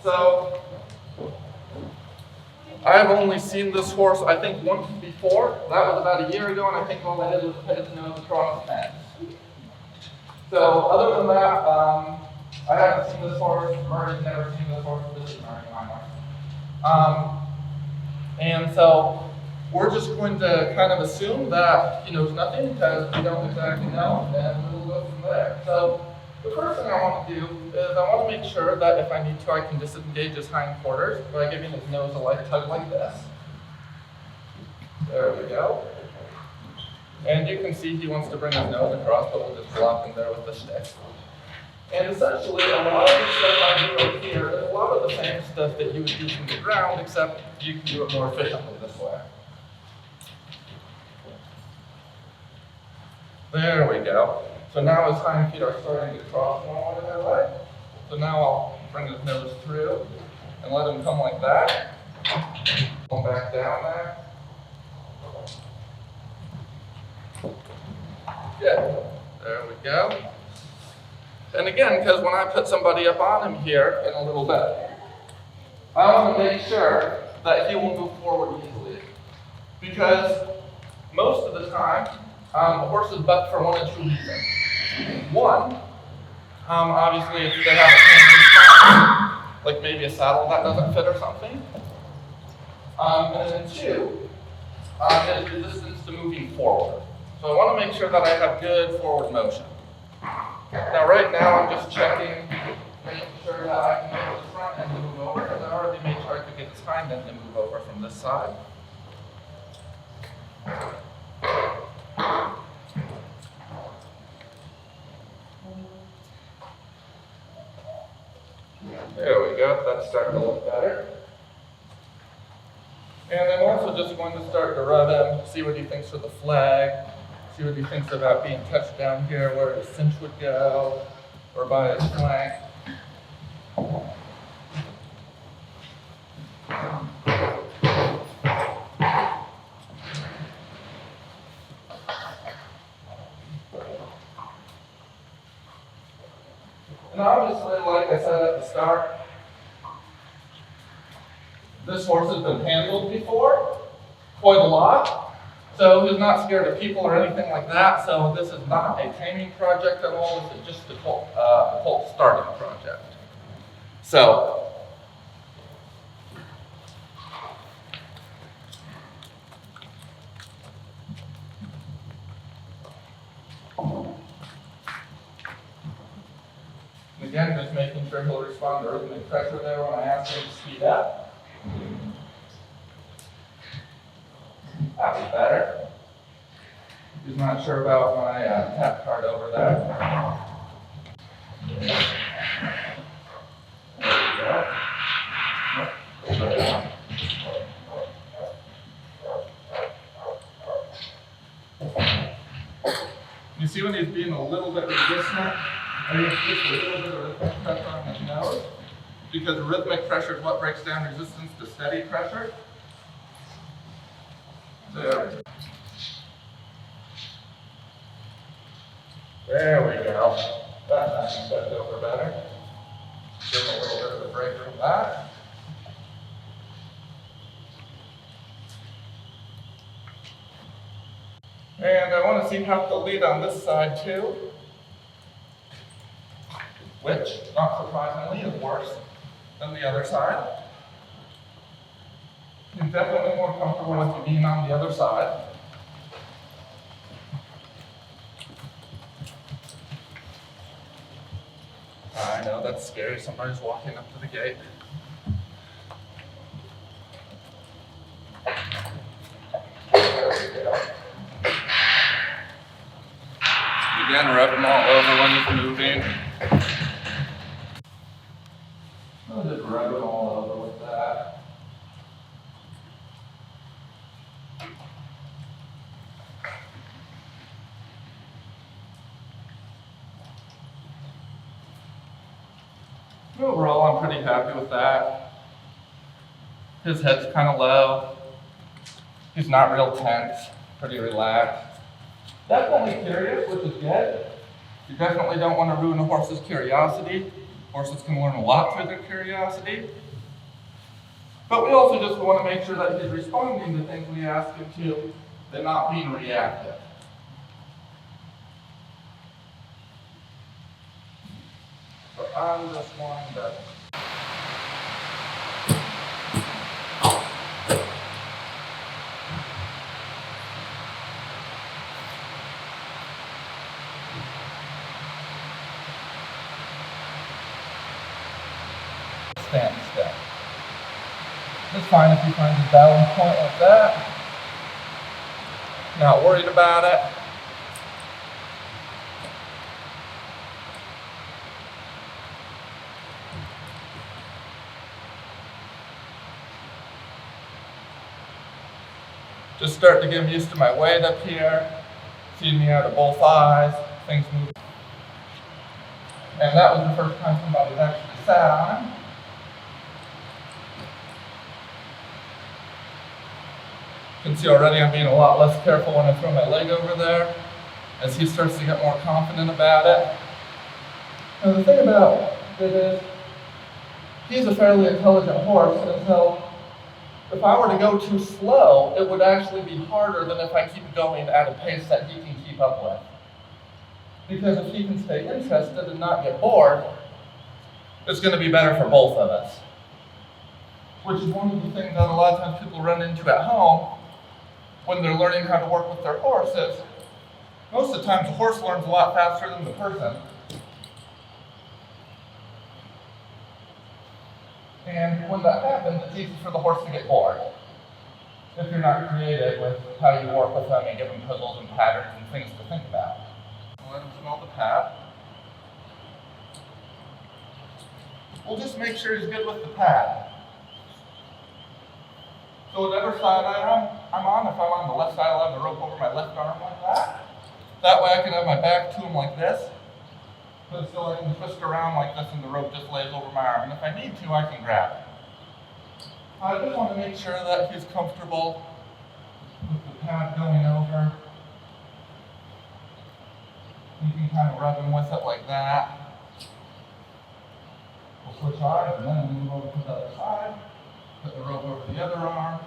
So I've only seen this horse, I think, once before. That was about a year ago, and I think all I did was put his nose across the fence. So other than that, I haven't seen this horse. Murray's never seen this horse. This is Murray, my horse. And so we're just going to kind of assume that he knows nothing because we don't exactly know, and we'll go from there. So the first thing I want to do is I want to make sure that if I need to, I can disengage his hindquarters by giving his nose a light tug like this. There we go. And you can see he wants to bring his nose across, but we'll just block him there with the stick. And essentially, a lot of the stuff I do right here is a lot of the same stuff that you would do from the ground, except you can do it more efficiently this way. There we go. So now his hind feet are starting to cross one way their way. So now I'll bring his nose through and let him come like that. Come back down there. Good. There we go. And again, because when I put somebody up on him here in a little bit, I want to make sure that he will move forward easily. Because most of the time, horses buck for one of two reasons. One, obviously if they have a pain, like maybe a saddle that doesn't fit or something. And then two, is resistance to moving forward. So I want to make sure that I have good forward motion. Now right now I'm just checking, making sure that I can get the front end to move over, because I already made sure I could get this hind end to move over from this side. There we go, that's starting to look better. And I'm also just going to start to rub him, see what he thinks of the flag, see what he thinks about being touched down here where his cinch would go, or by his flank. And obviously, like I said at the start, this horse has been handled before, quite a lot. So he's not scared of people or anything like that. So this is not a training project at all. This is just a colt starting project. So again, just making sure he'll respond to rhythmic pressure there when I ask him to speed up. That was better. He's not sure about my tap card over there. There we go. You see when he's being a little bit resistant, I mean, just a little bit of rhythmic pressure on his nose, because rhythmic pressure is what breaks down resistance to steady pressure. There we go. That's nice and over better. Give him a little bit of a break from that. And I want to see him have the lead on this side too, which, not surprisingly, is worse than the other side. He's definitely more comfortable with you being on the other side. I know, that's scary. Somebody's walking up to the gate. There we go. Again, rub him all over when he's moving. I'll just rub him all over with that. Overall, I'm pretty happy with that. His head's kind of low. He's not real tense, pretty relaxed. Definitely curious, which is good. You definitely don't want to ruin a horse's curiosity. Horses can learn a lot through their curiosity. But we also just want to make sure that he's responding to things we ask him to, and not being reactive. So I'm just going to stand still. It's fine if you find a down point like that. Not worried about it. Just start to get used to my weight up here, feed me out of both eyes, things move. And that was the first time somebody actually sat on him. You can see already I'm being a lot less careful when I throw my leg over there, as he starts to get more confident about it. Now the thing about it is, he's a fairly intelligent horse, and so if I were to go too slow, it would actually be harder than if I keep going at a pace that he can keep up with. Because if he can stay interested and not get bored, it's going to be better for both of us. Which is one of the things that a lot of times people run into at home when they're learning how to work with their horses. Most of the time, the horse learns a lot faster than the person. And when that happens, it's easy for the horse to get bored if you're not creative with how you work with them and give them puzzles and patterns and things to think about. Let him smell the pad. We'll just make sure he's good with the pad. So whatever side I'm on, if I'm on the left side, I'll have the rope over my left arm like that. That way I can have my back to him like this. But still I can twist around like this and the rope just lays over my arm. And if I need to, I can grab it. I just want to make sure that he's comfortable with the pad going over. You can kind of rub him with it like that. We'll switch arms and then we'll move over to the other side. Put the rope over the other arm.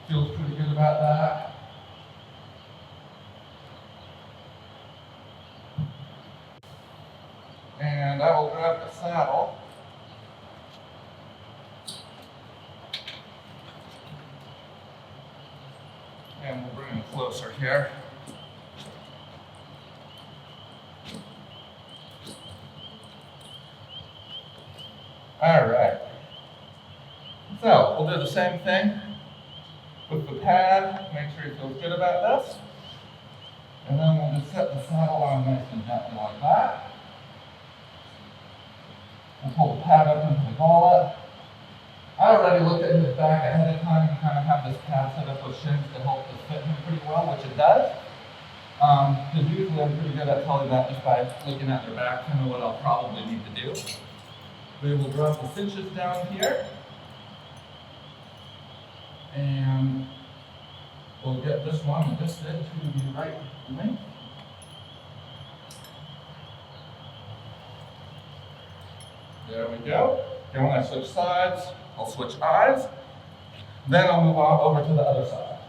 Feels pretty good about that. And I will grab the saddle. And we'll bring him closer here. All right. So we'll do the same thing with the pad. Make sure he feels good about this. And then we'll just set the saddle on nice and gently like that. We'll pull the pad up into the gullet. I already looked at his back ahead of time and kind of have this pad set up with shins to help this fit him pretty well, which it does. Because usually I'm pretty good at telling that just by looking at their back, kind of what I'll probably need to do. We will drop the cinches down here. And we'll get this one adjusted to the right length. There we go. And when I switch sides, I'll switch eyes. Then I'll move on over to the other side.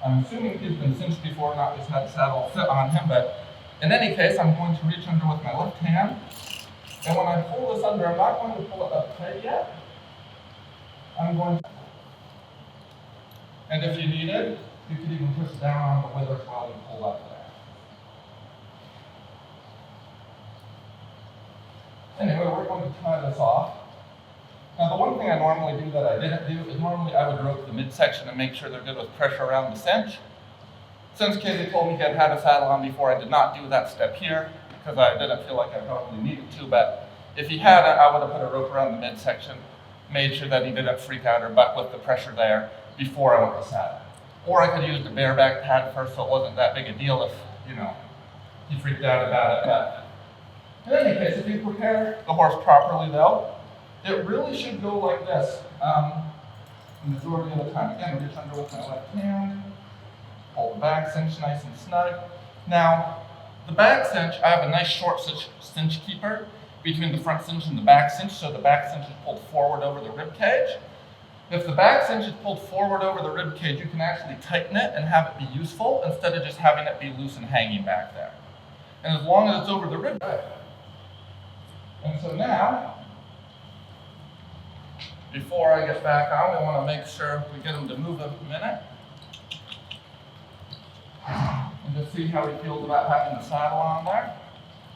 I'm assuming he's been cinched before, not just had the saddle fit on him, but in any case, I'm going to reach under with my left hand. And when I pull this under, I'm not going to pull it up tight yet. I'm going to, and if you needed, you could even push down on the withers while you pull up there. Anyway, we're going to tie this off. Now the one thing I normally do that I didn't do is normally I would rope the midsection and make sure they're good with pressure around the cinch. Since Casey told me he had a saddle on before, I did not do that step here because I didn't feel like I probably needed to, but if he had it, I would have put a rope around the midsection, made sure that he didn't freak out or buck with the pressure there before I went to saddle. Or I could use the bareback pad first so it wasn't that big a deal if, he freaked out about it. But in any case, if you prepare the horse properly though, it really should go like this. the majority of the time. Again, reach under with my left hand, hold the back cinch nice and snug. Now, the back cinch, I have a nice short cinch keeper between the front cinch and the back cinch, so the back cinch is pulled forward over the rib cage. If the back cinch is pulled forward over the rib cage, you can actually tighten it and have it be useful instead of just having it be loose and hanging back there. And as long as it's over the rib cage. And so now, before I get back on, we want to make sure we get him to move a minute. And just see how he feels about having the saddle on there.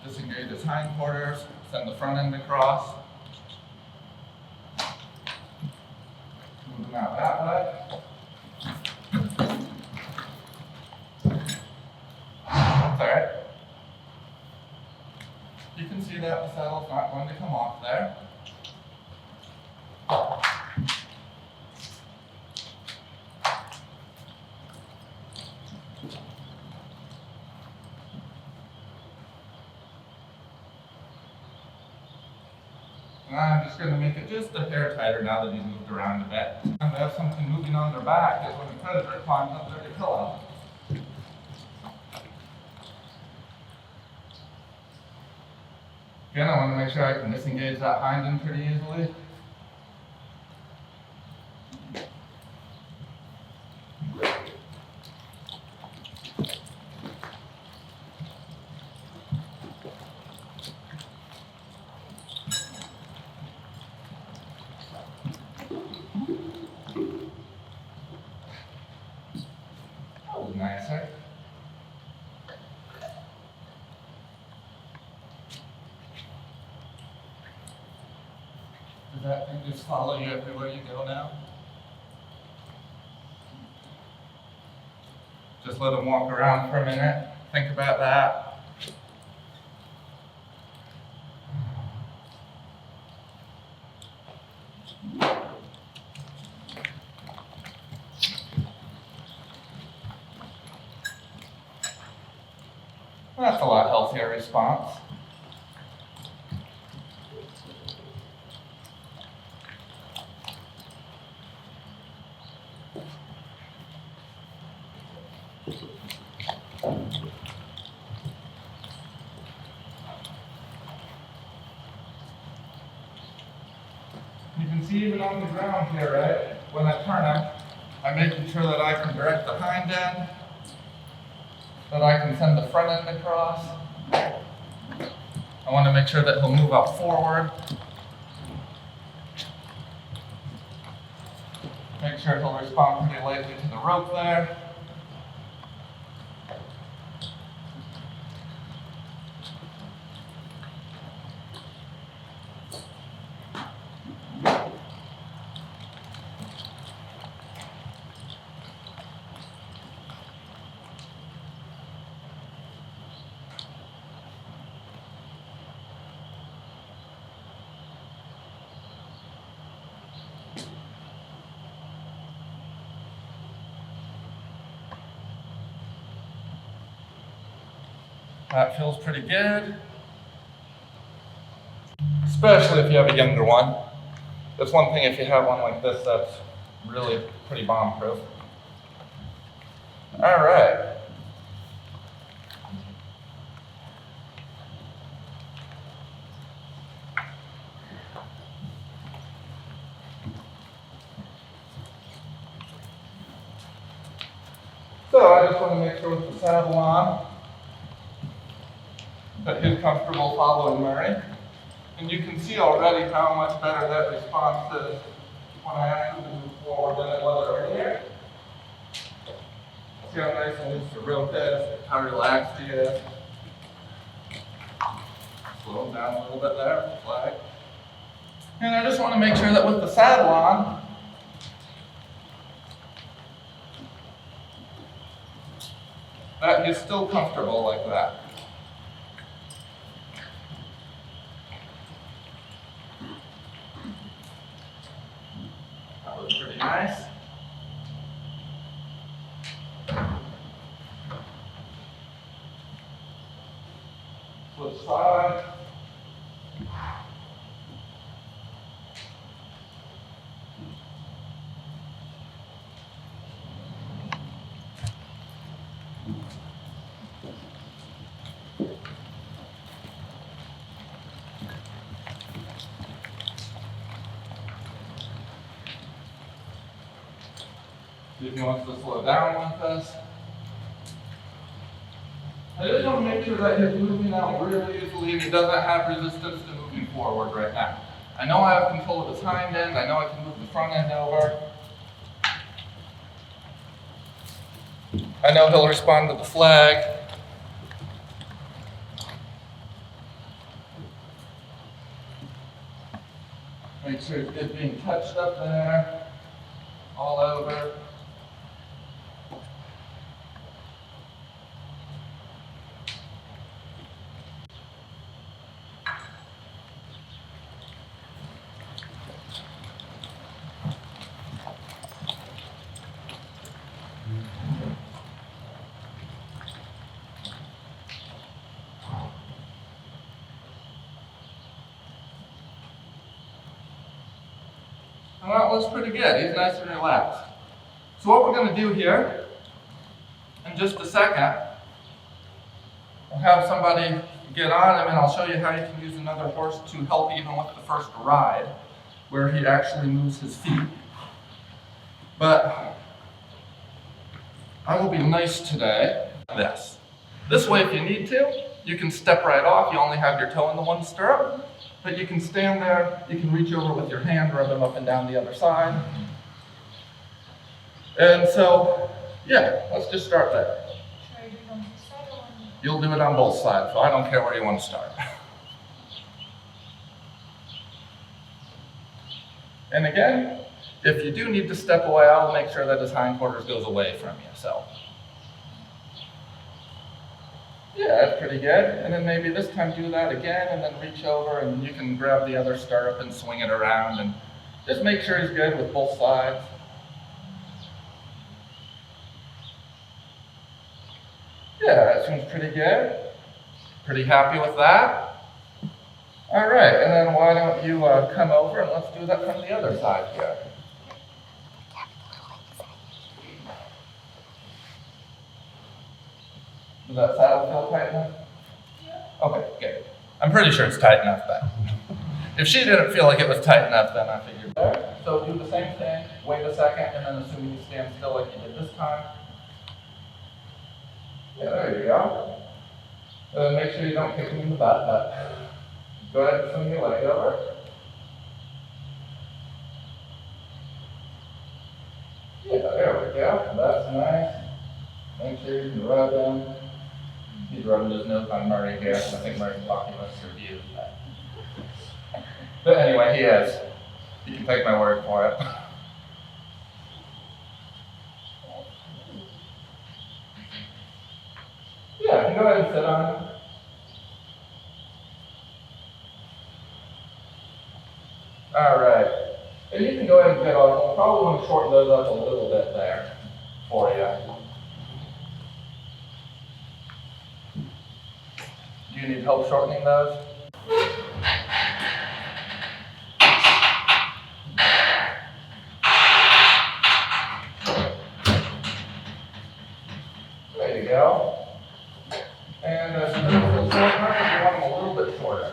Disengage his hindquarters, send the front end across. Move him out that way. That's all right. You can see that the saddle's not going to come off there. And I'm just going to make it just a hair tighter now that he's moved around a bit. And to have something moving on their back is when the predator climbs up there to kill them. Again, I want to make sure I can disengage that hind end pretty easily. Nicer. Does that thing just follow you everywhere you go now? Just let him walk around for a minute. Think about that. That's a lot healthier response. You can see even on the ground here, right? When I turn him, I'm making sure that I can direct the hind end, that I can send the front end across. I want to make sure that he'll move out forward. Make sure he'll respond pretty lightly to the rope there. That feels pretty good. Especially if you have a younger one. That's one thing if you have one like this that's really pretty bomb-proof. All right. So I just want to make sure with the saddle on that he's comfortable following Murray. And you can see already how much better that response is when I actually move forward than it was earlier. See how nice and loose the rope is, how relaxed he is. Slow him down a little bit there, flag. And I just want to make sure that with the saddle on, that he's still comfortable like that. That was pretty nice. Flip side. See if he wants to slow down with us. I just want to make sure that he's moving out really easily and he doesn't have resistance to moving forward right now. I know I have control of his hind end. I know I can move the front end over. I know he'll respond to the flag. Make sure it's good being touched up there, all over. And that looks pretty good. He's nice and relaxed. So what we're going to do here, in just a second, we'll have somebody get on him and I'll show you how you can use another horse to help even with the first ride, where he actually moves his feet. But I will be nice today. This way, if you need to, you can step right off. You only have your toe in the one stirrup. But you can stand there, you can reach over with your hand, rub him up and down the other side. And so, yeah, let's just start there. You'll do it on both sides, so I don't care where you want to start. And again, if you do need to step away, I'll make sure that his hindquarters goes away from you, so. Yeah, that's pretty good. And then maybe this time do that again and then reach over and you can grab the other stirrup and swing it around and just make sure he's good with both sides. Yeah, that seems pretty good. Pretty happy with that. All right, and then why don't you come over and let's do that from the other side here. Does that saddle feel tight enough? Yeah. Okay, good. I'm pretty sure it's tight enough then. If she didn't feel like it was tight enough, then I figured there. So do the same thing, wait a second, and then assuming you stand still like you did this time. Yeah, there you go. Make sure you don't kick him in the butt, but go ahead and swing your leg over. Yeah, there we go. That's nice. Make sure you can rub him. He's rubbing his nose on Murray here. I think Murray's blocking us review. But anyway, he is. You can take my word for it. Yeah, you can go ahead and sit on him. All right. And you can go ahead and get off. We'll probably want to shorten those up a little bit there for you. Do you need help shortening those? There you go. And as you move the shortener, you want them a little bit shorter.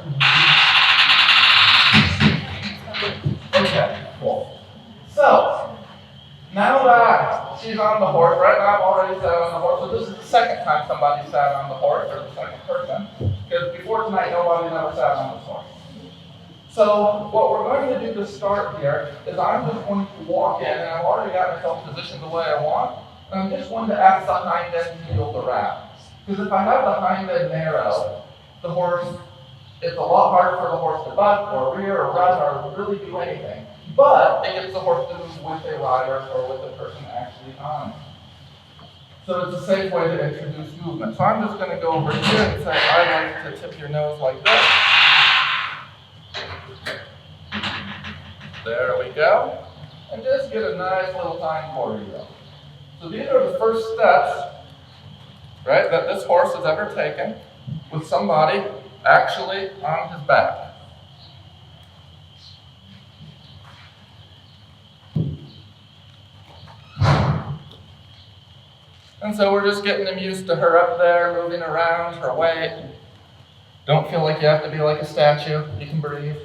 Okay, cool. So, now that she's on the horse, right now I've already sat on the horse, so this is the second time somebody sat on the horse, or the second person. Because before tonight, nobody ever sat on this horse. So what we're going to do to start here is I'm just going to walk in, and I've already got myself positioned the way I want, and I'm just going to ask the hind end to yield around. Because if I have the hind end narrow, the horse, it's a lot harder for the horse to buck or rear or run or really do anything. But it gets the horse to move with a rider or with the person actually on it. So it's a safe way to introduce movement. So I'm just going to go over here and say, I like to tip your nose like this. There we go. And just get a nice little hind quarter go. So these are the first steps, right, that this horse has ever taken with somebody actually on his back. And so we're just getting him used to her up there, moving around, her weight. Don't feel like you have to be like a statue. You can breathe.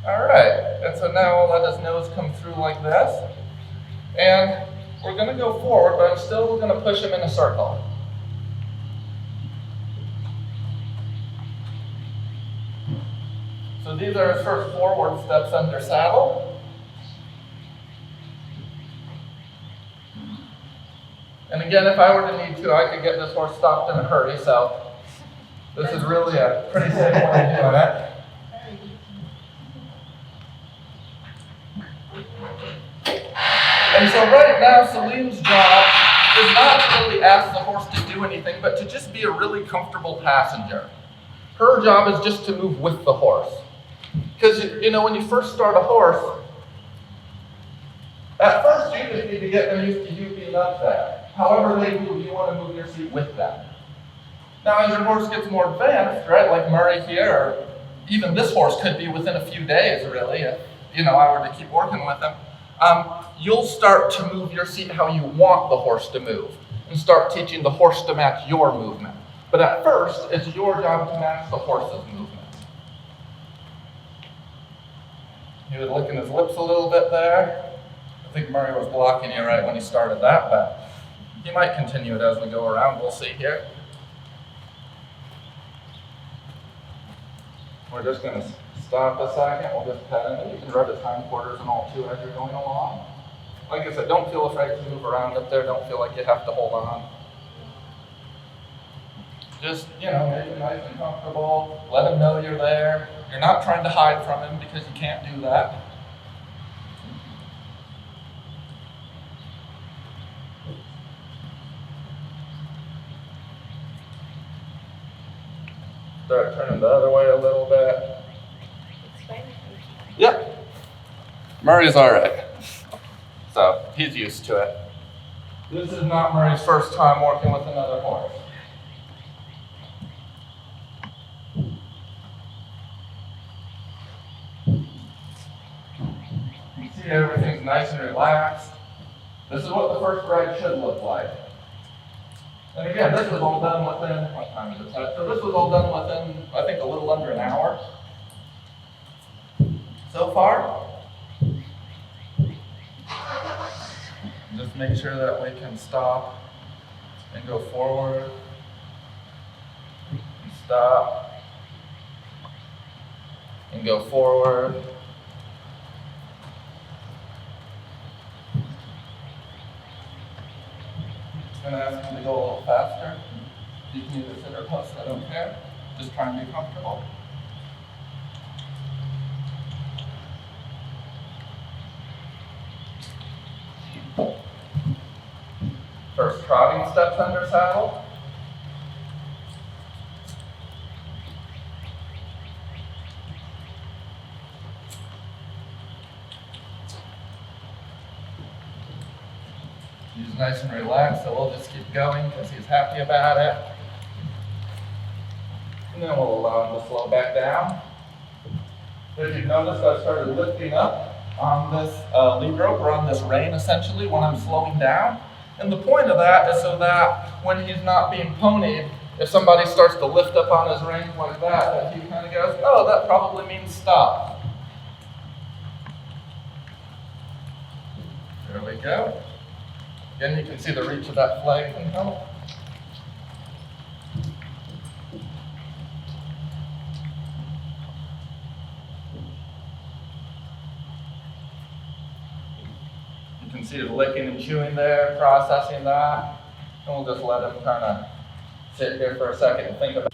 All right, and so now I'll let his nose come through like this. And we're going to go forward, but I'm still going to push him in a circle. So these are his first forward steps under saddle. And again, if I were to need to, I could get this horse stopped in a hurry, so this is really a pretty safe way of doing it. And so right now, Salim's job is not to really ask the horse to do anything, but to just be a really comfortable passenger. Her job is just to move with the horse. Because, when you first start a horse, at first you just need to get them used to you being up there. However they move, you want to move your seat with them. Now, as your horse gets more advanced, right, like Murray here, or even this horse could be within a few days, really, if, I were to keep working with him, you'll start to move your seat how you want the horse to move and start teaching the horse to match your movement. But at first, it's your job to match the horse's movement. He was licking his lips a little bit there. I think Murray was blocking you right when he started that, but he might continue it as we go around. We'll see here. We're just going to stop a second. We'll just pet him. You can rub his hindquarters and all too as you're going along. Like I said, don't feel afraid to move around up there. Don't feel like you have to hold on. Just, make him nice and comfortable. Let him know you're there. You're not trying to hide from him because you can't do that. Start turning the other way a little bit. Yep. Murray's all right. So he's used to it. This is not Murray's first time working with another horse. You see everything's nice and relaxed. This is what the first ride should look like. And again, this was all done within, what time is it? So this was all done within, I think, a little under an hour so far. Just make sure that we can stop and go forward. And stop and go forward. I'm going to ask you to go a little faster. You can either sit or post, I don't care. Just try and be comfortable. First trotting steps under saddle. He's nice and relaxed, so we'll just keep going because he's happy about it. And then we'll allow him to slow back down. If you've noticed, I started lifting up on this lead rope or on this rein essentially when I'm slowing down. And the point of that is so that when he's not being ponied, if somebody starts to lift up on his reins like that he kind of goes, oh, that probably means stop. There we go. Again, you can see the reach of that flag can help. You can see the licking and chewing there, processing that. And we'll just let him kind of sit here for a second and think about it.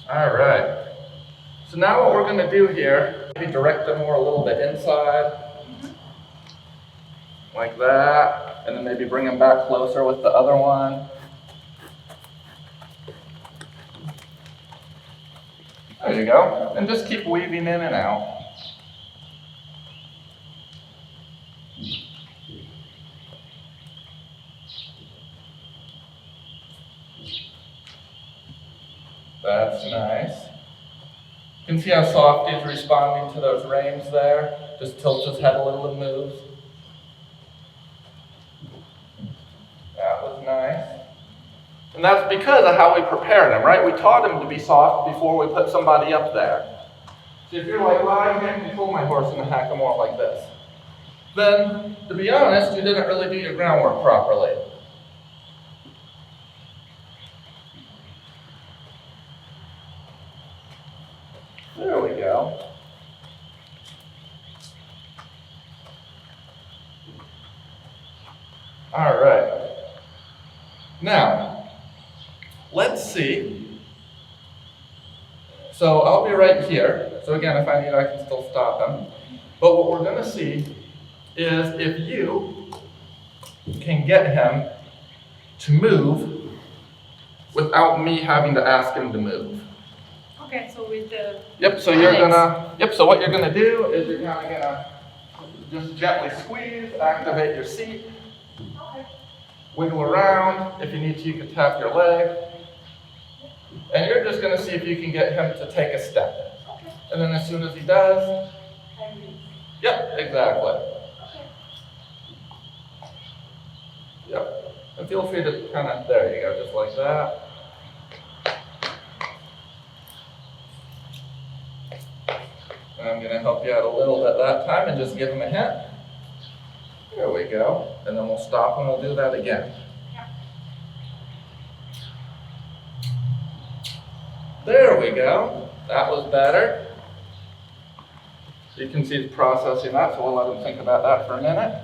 All right. So now what we're going to do here, maybe direct them more a little bit inside, like that, and then maybe bring them back closer with the other one. There you go. And just keep weaving in and out. That's nice. You can see how soft he's responding to those reins there. Just tilts his head a little and moves. That was nice. And that's because of how we prepared him, right? We taught him to be soft before we put somebody up there. So if you're like, well, I can't control my horse in a hackamore like this, then, to be honest, you didn't really do your groundwork properly. There we go. All right. Now, let's see. So I'll be right here. So again, if I need, I can still stop him. But what we're going to see is if you can get him to move without me having to ask him to move. Okay, so with the... Yep, so you're gonna, so what you're gonna do is you're kind of gonna just gently squeeze, activate your seat, wiggle around. If you need to, you can tap your leg. And you're just gonna see if you can get him to take a step. And then as soon as he does, yep, exactly. Yep, and feel free to kind of, there you go, just like that. And I'm going to help you out a little bit that time and just give him a hint. There we go. And then we'll stop and we'll do that again. There we go. That was better. So you can see it's processing that, so we'll let him think about that for a minute.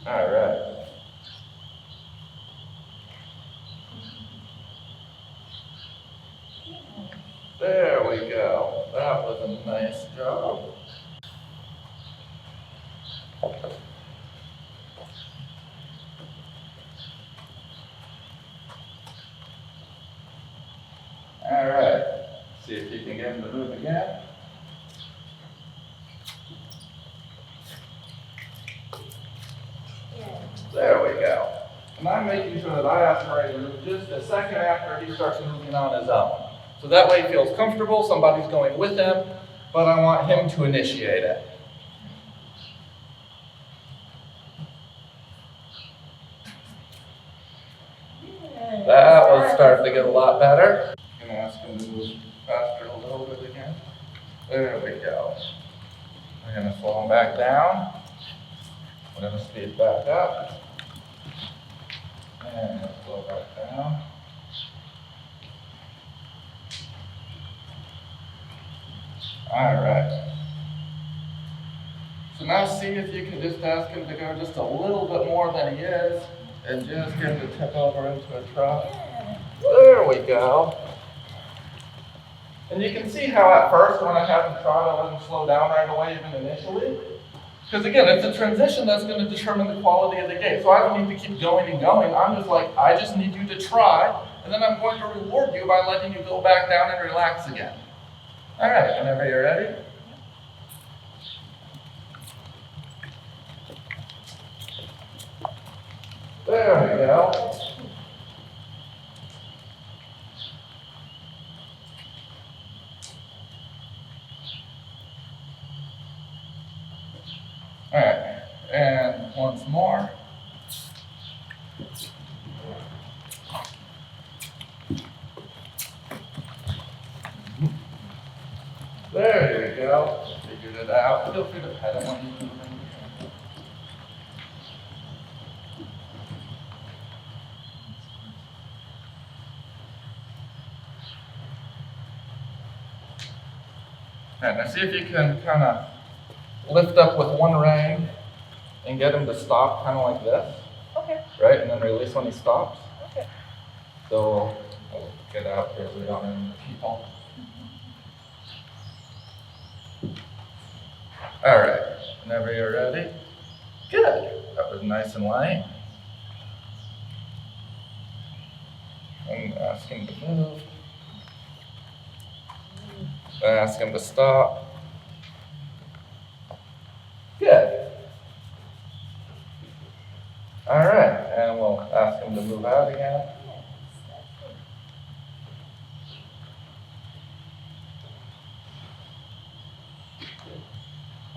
All right. There we go. That was a nice job. All right. See if you can get him to move again. There we go. And I'm making sure that I ask Murray to move just a second after he starts moving on his own. So that way he feels comfortable, somebody's going with him, but I want him to initiate it. That was starting to get a lot better. I'm going to ask him to move faster a little bit again. There we go. We're going to slow him back down. We're going to speed back up. And let's slow back down. All right. So now see if you can just ask him to go just a little bit more than he is and just get him to tip over into a trot. There we go. And you can see how at first when I have him trot, I let him slow down right away even initially. Because again, it's a transition that's going to determine the quality of the gait. So I don't need to keep going and going. I'm just like, I just need you to try, and then I'm going to reward you by letting you go back down and relax again. All right, whenever you're ready. There we go. All right, and once more. There you go. Figured it out. Feel free to pet it when you move in. All right, now see if you can kind of lift up with one rein and get him to stop kind of like this. Okay. Right, and then release when he stops. Okay. So we'll get out here so we don't hurt the people. All right, whenever you're ready. Good. That was nice and light. And ask him to move. Ask him to stop. move out again.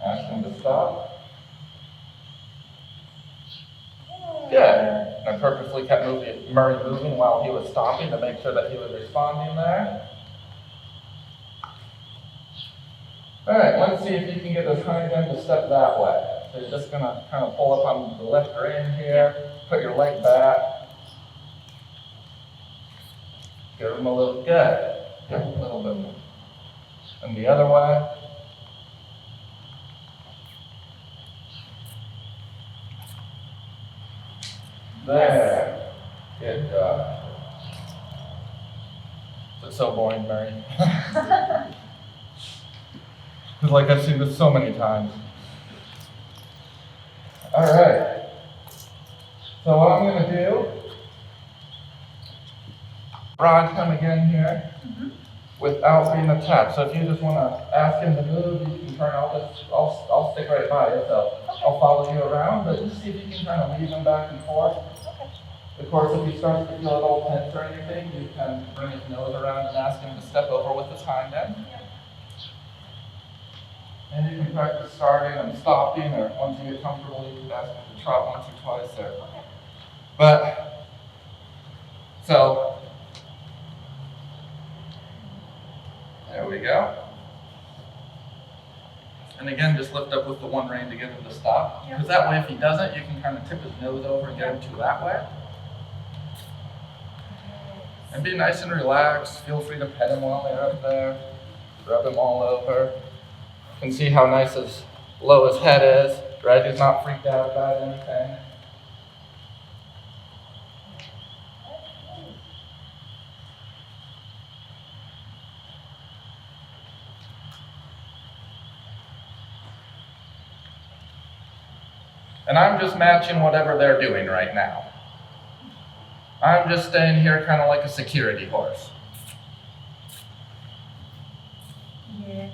Ask him to stop. Good. And I purposely kept Murray moving while he was stopping to make sure that he was responding there. All right, let's see if you can get this hind end to step that way. So you're just gonna kind of pull up on the left rein here, put your leg back. Give him a little, good. Give him a little bit more. And the other way. There. Good job. It's so boring, Mary. Because like I've seen this so many times. All right. So what I'm going to do, rod him again here without being attached. So if you just want to ask him to move, you can turn. I'll stick right by you. So I'll follow you around, but just see if you can kind of lead him back and forth. Of course, if he starts to feel a little tense or anything, you can bring his nose around and ask him to step over with his hind end. And you can practice starting and stopping, or once you get comfortable, you can ask him to trot once or twice there. But, so, there we go. And again, just lift up with the one rein to get him to stop. Because that way, if he doesn't, you can kind of tip his nose over and get him to that way. And be nice and relaxed. Feel free to pet him while they're up there. Rub him all over. You can see how nice as low his head is, right? He's not freaked out about anything. And I'm just matching whatever they're doing right now. I'm just staying here kind of like a security horse. Yes.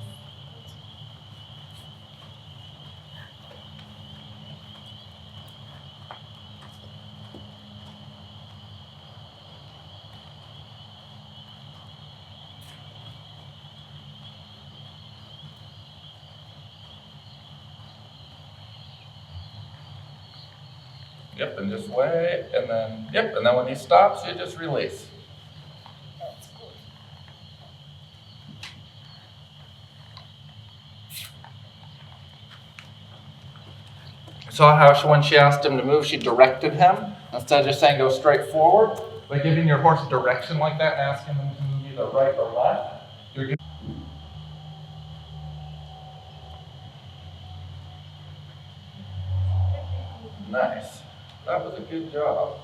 Yep, and just wait, and then, yep, and then when he stops, you just release. That's good. Saw how when she asked him to move, she directed him instead of just saying go straight forward. By giving your horse direction like that and asking him to move either right or left, you're good. Nice. That was a good job.